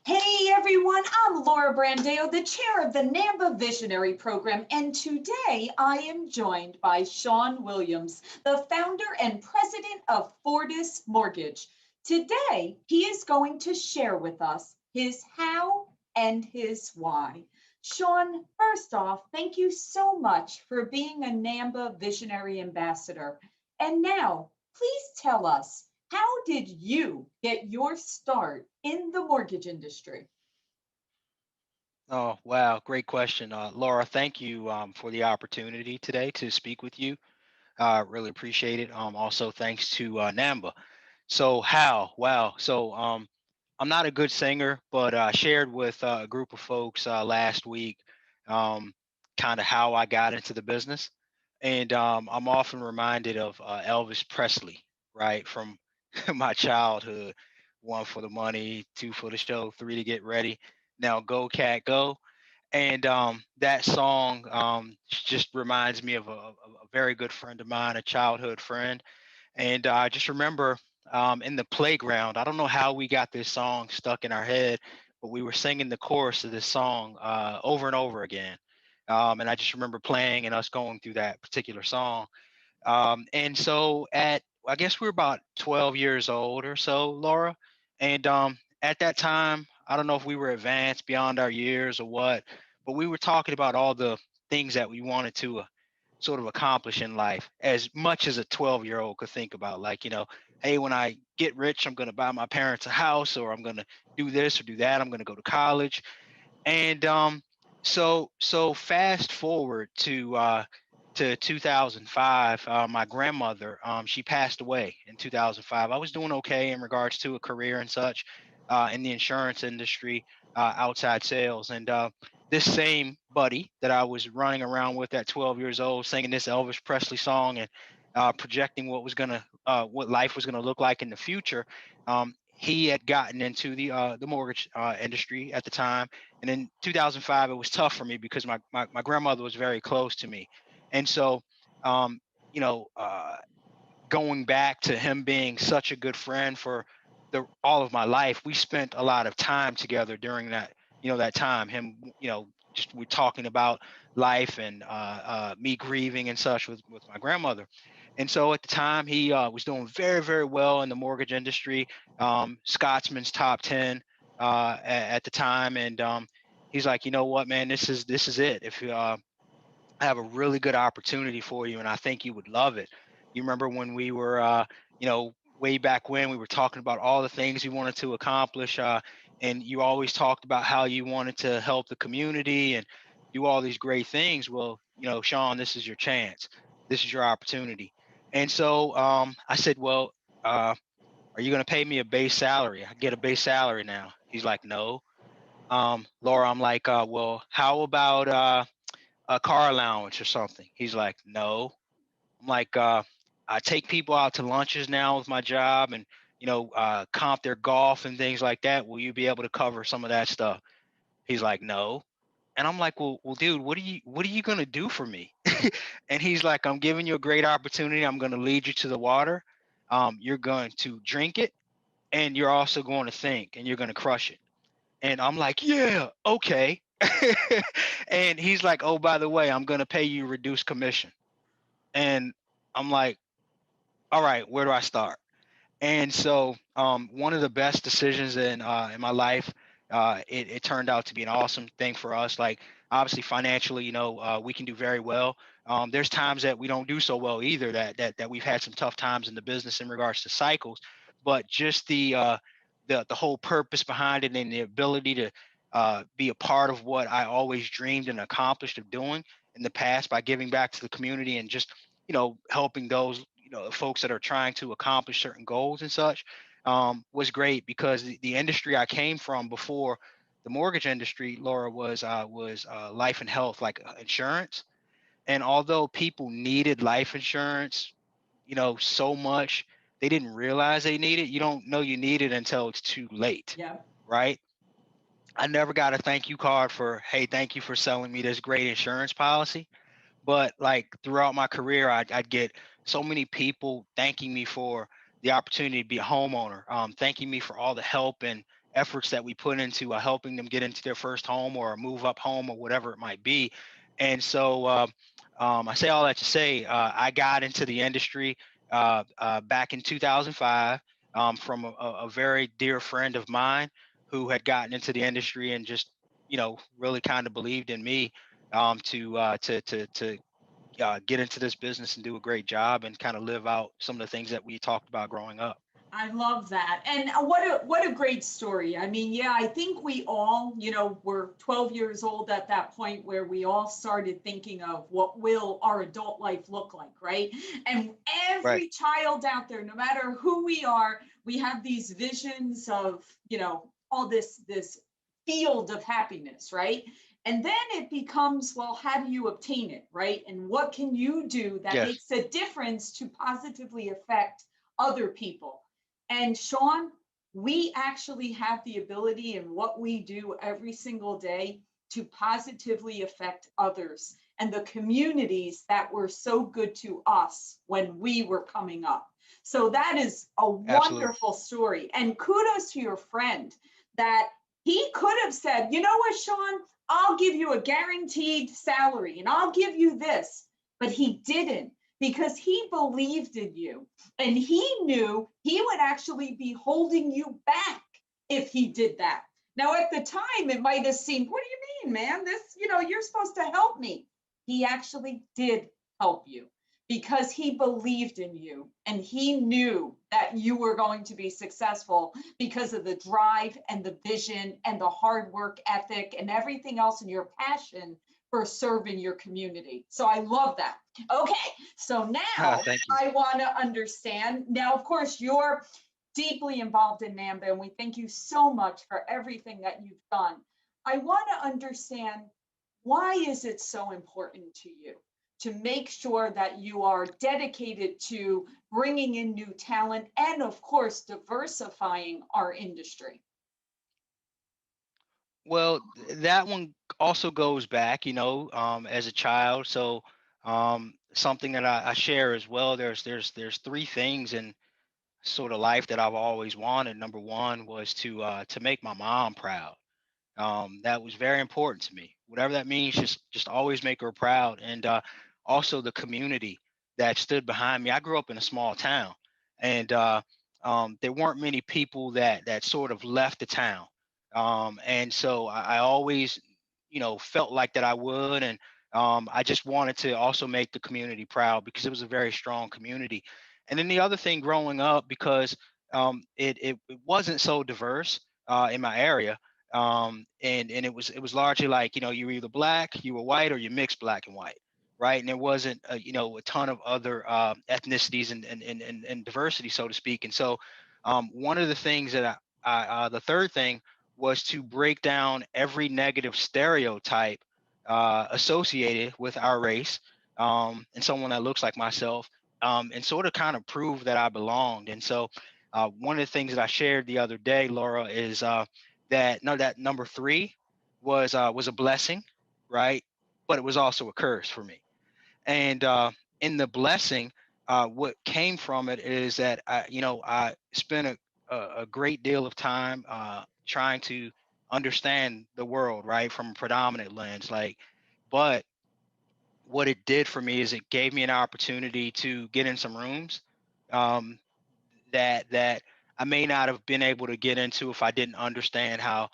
Hey everyone, I'm Laura Brandao, the chair of the NAMMBA Visionary program, and today I am joined by Shawn Williams, the founder and president of Fortis Mortgage. Today, he is going to share with us his how and his why. Shawn, first off, thank you so much for being a NAMMBA Visionary Ambassador. And now, please tell us, how did you get your start in the mortgage industry? Oh, wow. Great question. Laura, thank you for the opportunity today to speak with you. Really appreciate it. Also, thanks to NAMBA. So, how? Wow. So, I'm not a good singer, but I shared with a group of folks last week um, kind of how I got into the business. And I'm often reminded of Elvis Presley, right? From my childhood. One for the money, two for the show, three to get ready. Now go, cat, go. And that song just reminds me of a very good friend of mine, a childhood friend. And I just remember in the playground, I don't know how we got this song stuck in our head, but we were singing the chorus of this song over and over again. And I just remember playing and us going through that particular song. And so I guess we were about 12 years old or so, Laura. And at that time, I don't know if we were advanced beyond our years or what, but we were talking about all the things that we wanted to sort of accomplish in life as much as a 12-year-old could think about. Like, hey, when I get rich, I'm going to buy my parents a house, or I'm going to do this or do that. I'm going to go to college. And so fast forward to 2005. My grandmother, she passed away in 2005. I was doing okay in regards to a career and such in the insurance industry, outside sales. And this same buddy that I was running around with at 12 years old, singing this Elvis Presley song and projecting what life was gonna look like in the future. He had gotten into the mortgage industry at the time, and in 2005 it was tough for me because my grandmother was very close to me, and so um, you know uh, going back to him being such a good friend for the all of my life, we spent a lot of time together during that time. Him, just we're talking about life and me grieving and such with my grandmother. And so at the time, he was doing very, very well in the mortgage industry, Scotsman's top 10 at the time. And he's like, you know what, man, this is it. If I have a really good opportunity for you, and I think you would love it. You remember when we were, way back when we were talking about all the things you wanted to accomplish, and you always talked about how you wanted to help the community and do all these great things. Well, Shawn, this is your chance. This is your opportunity. And so I said, well, are you going to pay me a base salary? I get a base salary now. He's like, no. Laura, I'm like, well, how about a car allowance or something? He's like, no. I'm like, I take people out to lunches now with my job and, comp their golf and things like that. Will you be able to cover some of that stuff? He's like, no. And I'm like, well, dude, what are you gonna do for me? And he's like, I'm giving you a great opportunity. I'm gonna lead you to the water. You're going to drink it, and you're also going to think, and you're gonna crush it. And I'm like, yeah, okay. And he's like, oh, by the way, I'm gonna pay you reduced commission. And I'm like, all right, where do I start? And so one of the best decisions in my life, it turned out to be an awesome thing for us. Like obviously financially, we can do very well. There's times that we don't do so well either. That we've had some tough times in the business in regards to cycles, but just the whole purpose behind it and the ability to be a part of what I always dreamed and accomplished of doing in the past by giving back to the community and just helping those folks that are trying to accomplish certain goals and such, was great because the industry I came from before the mortgage industry, Laura, was life and health, like insurance. And although people needed life insurance, so much, they didn't realize they need it. You don't know you need it until it's too late, Yeah. right? I never got a thank you card for, hey, thank you for selling me this great insurance policy. But like throughout my career, I'd get so many people thanking me for the opportunity to be a homeowner, thanking me for all the help and efforts that we put into helping them get into their first home or move up home or whatever it might be. And so I say all that to say I got into the industry back in 2005 from a very dear friend of mine who had gotten into the industry and just really kind of believed in me to get into this business and do a great job and kind of live out some of the things that we talked about growing up. I love that. And what a great story. I mean, yeah, I think we all, were 12 years old at that point where we all started thinking of what will our adult life look like, right? And Right. every child out there, no matter who we are, we have these visions of, all this field of happiness, right? And then it becomes, well, how do you obtain it, right? And what can you do that Yes. makes a difference to positively affect other people? And Shawn, we actually have the ability in what we do every single day to positively affect others and the communities that were so good to us when we were coming up. So that is a Absolutely. wonderful story. And kudos to your friend that he could have said, you know what, Shawn, I'll give you a guaranteed salary and I'll give you this. But he didn't, because he believed in you and he knew he would actually be holding you back if he did that. Now, at the time, it might have seemed, what do you mean, man? You're supposed to help me. He actually did help you because he believed in you and he knew that you were going to be successful because of the drive and the vision and the hard work ethic and everything else and your passion for serving your community. So I love that. Okay, so now Thank you. I want to understand. Now, of course, you're deeply involved in NAMMBA, and we thank you so much for everything that you've done. I want to understand, why is it so important to you to make sure that you are dedicated to bringing in new talent and, of course, diversifying our industry? Well, that one also goes back, as a child. So something that I share as well. There's three things in sort of life that I've always wanted. Number one was to make my mom proud. That was very important to me. Whatever that means, just always make her proud. And also the community that stood behind me. I grew up in a small town, and there weren't many people that sort of left the town. And so I always, felt like that I would, and I just wanted to also make the community proud because it was a very strong community. And then the other thing growing up, because it wasn't so diverse in my area, and it was largely like you were either black, you were white, or you mixed black and white, right? And there wasn't a ton of other ethnicities and diversity, so to speak. And so one of the things that the third thing was to break down every negative stereotype associated with our race and someone that looks like myself, and sort of kind of prove that I belonged. And so one of the things that I shared the other day, Laura, is that no, that number three was a blessing, right? But it was also a curse for me. And in the blessing, what came from it is that I spent a great deal of time trying to understand the world, right, from a predominant lens. But what it did for me is it gave me an opportunity to get in some rooms um, that I may not have been able to get into if I didn't understand how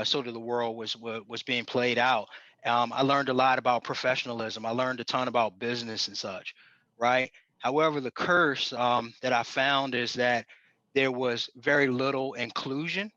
sort of the world was being played out. I learned a lot about professionalism. I learned a ton about business and such, right? However, the curse that I found is that there was very little inclusion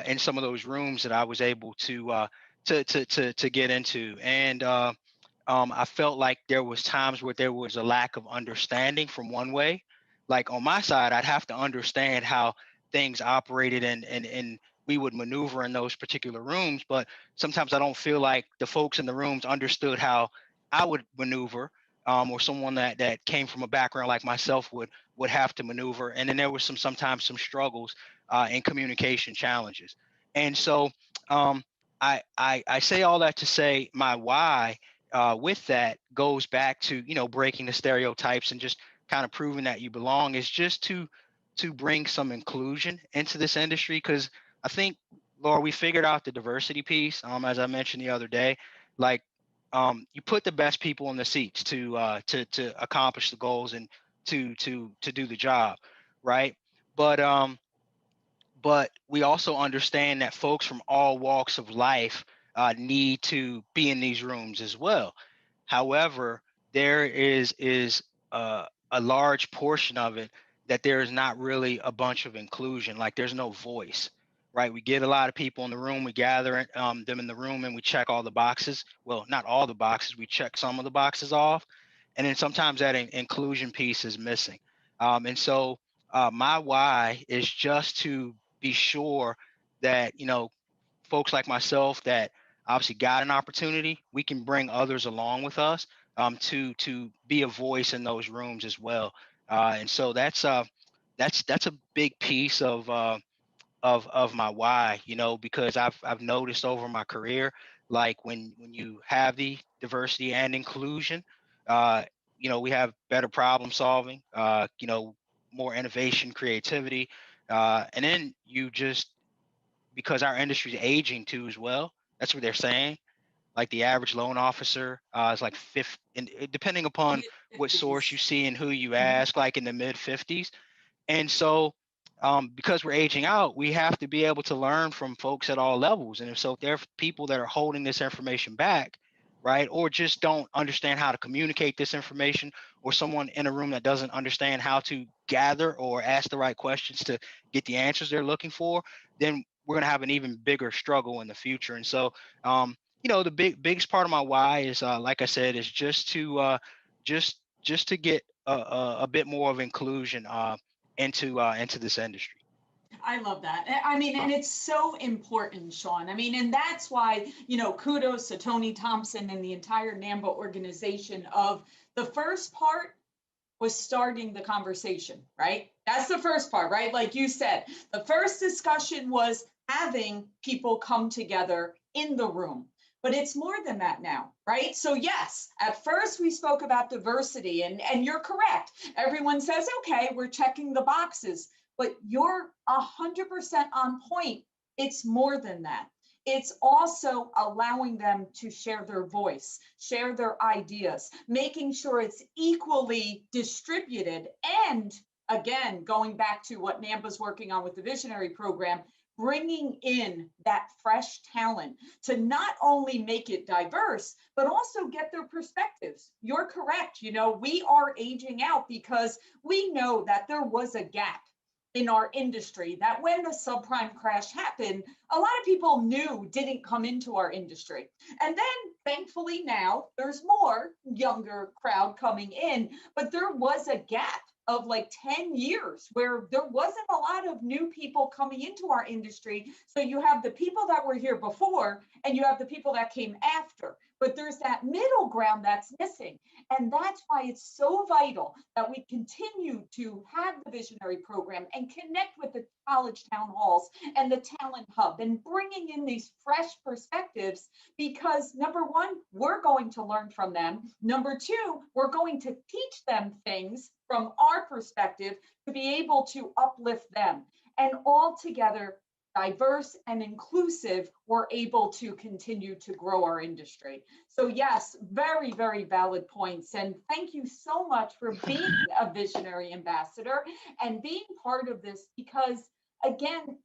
in some of those rooms that I was able to get into, and I felt like there was times where there was a lack of understanding from one way. Like on my side, I'd have to understand how things operated and we would maneuver in those particular rooms. But sometimes I don't feel like the folks in the rooms understood how I would maneuver, or someone that came from a background like myself would have to maneuver. And then there was sometimes some struggles and communication challenges. And so I say all that to say my why with that goes back to breaking the stereotypes and just kind of proving that you belong is just to bring some inclusion into this industry, because I think, Laura, we figured out the diversity piece. As I mentioned the other day, like, you put the best people in the seats to accomplish the goals and to do the job, right? But but we also understand that folks from all walks of life need to be in these rooms as well. However, there is a large portion of it that there is not really a bunch of inclusion. Like, there's no voice, right? We get a lot of people in the room, we gather them in the room, and we check all the boxes. Well, not all the boxes, we check some of the boxes off, and then sometimes that inclusion piece is missing. And so my why is just to be sure that, folks like myself that obviously got an opportunity, we can bring others along with us, to be a voice in those rooms as well. And so that's a big piece of my why, because I've noticed over my career, like, when you have the diversity and inclusion, uh, we have better problem solving, more innovation, creativity, and then you just, because our industry is aging too as well. That's what they're saying. Like, the average loan officer is like fifth, and depending upon what source you Mid-50s. see and who you Mhm. ask, like in the mid 50s. And so, because we're aging out, we have to be able to learn from folks at all levels. And if there are people that are holding this information back, right, or just don't understand how to communicate this information, or someone in a room that doesn't understand how to gather or ask the right questions to get the answers they're looking for, then we're going to have an even bigger struggle in the future. And so, the biggest part of my why is, like I said, is just to just to get a bit more of inclusion into this industry. I love that. I mean, and it's so important, Shawn. I mean, and that's why, kudos to Tony Thompson and the entire NAMBA organization of the first part was starting the conversation, right? That's the first part, right? Like you said, the first discussion was having people come together in the room. But it's more than that now, right? So yes, at first we spoke about diversity, and you're correct. Everyone says, okay, we're checking the boxes, but you're 100% on point. It's more than that. It's also allowing them to share their voice, share their ideas, making sure it's equally distributed. And again, going back to what NAMBA's working on with the Visionary program, bringing in that fresh talent to not only make it diverse, but also get their perspectives. You're correct. We are aging out because we know that there was a gap in our industry that when the subprime crash happened, a lot of people knew didn't come into our industry. And then thankfully now there's more younger crowd coming in, but there was a gap of like 10 years where there wasn't a lot of new people coming into our industry. So you have the people that were here before and you have the people that came after, but there's that middle ground that's missing. And that's why it's so vital that we continue to have the Visionary program and connect with the college town halls and the talent hub and bringing in these fresh perspectives, because number one, we're going to learn from them. Number two, we're going to teach them things from our perspective to be able to uplift them. And all together, diverse and inclusive, we're able to continue to grow our industry. So yes, very, very valid points. And thank you so much for being a visionary ambassador and being part of this, because again,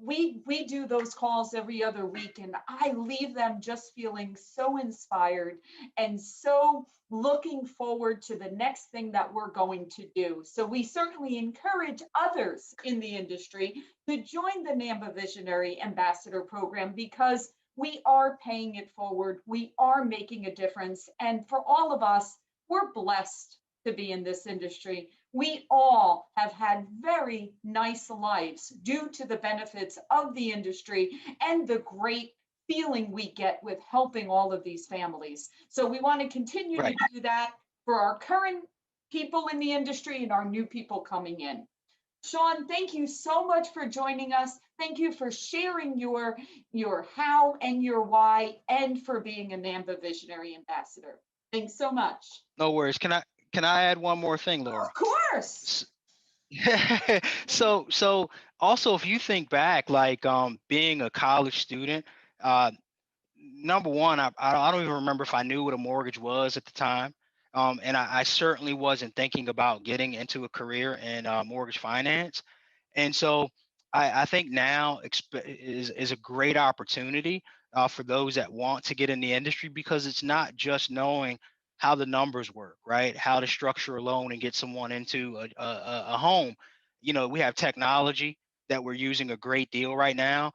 we do those calls every other week, and I leave them just feeling so inspired and so looking forward to the next thing that we're going to do. So we certainly encourage others in the industry to join the NAMMBA Visionary Ambassador Program, because we are paying it forward. We are making a difference. And for all of us, we're blessed to be in this industry. We all have had very nice lives due to the benefits of the industry and the great feeling we get with helping all of these families. So we want to continue to Right. do that for our current people in the industry and our new people coming in. Shawn, thank you so much for joining us. Thank you for sharing your how and your why, and for being a NAMBA Visionary Ambassador. Thanks so much. No worries. Can I add one more thing, Of Laura? course. So also, if you think back, like being a college student, uh, number one, I don't even remember if I knew what a mortgage was at the time. And I certainly wasn't thinking about getting into a career in mortgage finance. And so I think now is a great opportunity for those that want to get in the industry, because it's not just knowing how the numbers work, right? How to structure a loan and get someone into a home. We have technology that we're using a great deal right now.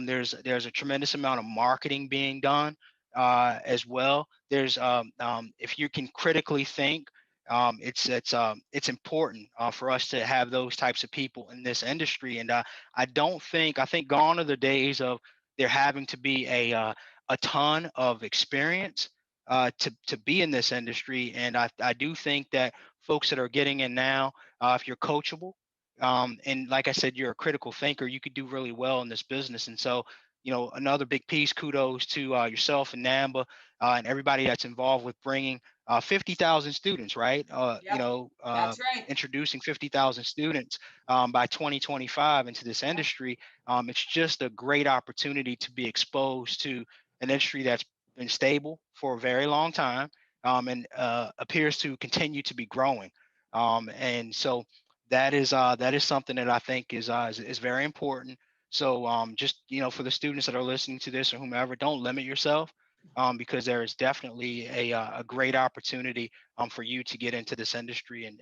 There's a tremendous amount of marketing being done as well. If you can critically think, it's important for us to have those types of people in this industry. And I think gone are the days of there having to be a ton of experience to be in this industry. And I do think that folks that are getting in now, if you're coachable, and like I said, you're a critical thinker, you could do really well in this business. And so, another big piece, kudos to yourself and NAMBA and everybody that's involved with bringing 50,000 students, right? Yep, that's right. Introducing 50,000 students by 2025 into this industry. It's just a great opportunity to be exposed to an industry that's been stable for a very long time, and appears to continue to be growing. And so that is something that I think is very important. So just for the students that are listening to this or whomever, don't limit yourself, because there is definitely a great opportunity for you to get into this industry and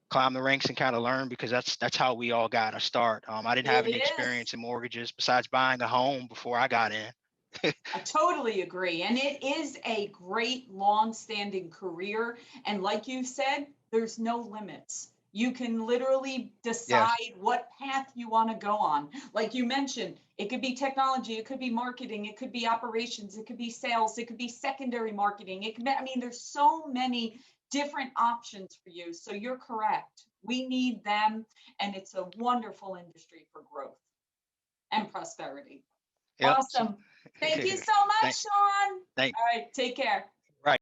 climb the ranks and kind of learn, because that's how we all got to start. I didn't have It any is. experience in mortgages besides buying a home before I got in. I totally agree. And it is a great long-standing career. And like you said, there's no limits. You can literally Yes. decide what path you want to go on. Like you mentioned, it could be technology, it could be marketing, it could be operations, it could be sales, it could be secondary marketing. I mean, there's so many different options for you. So you're correct. We need them, and it's a wonderful industry for growth and prosperity. Yep. So, Awesome. Thank you so much, thank, Shawn. thank, All right, take care. right.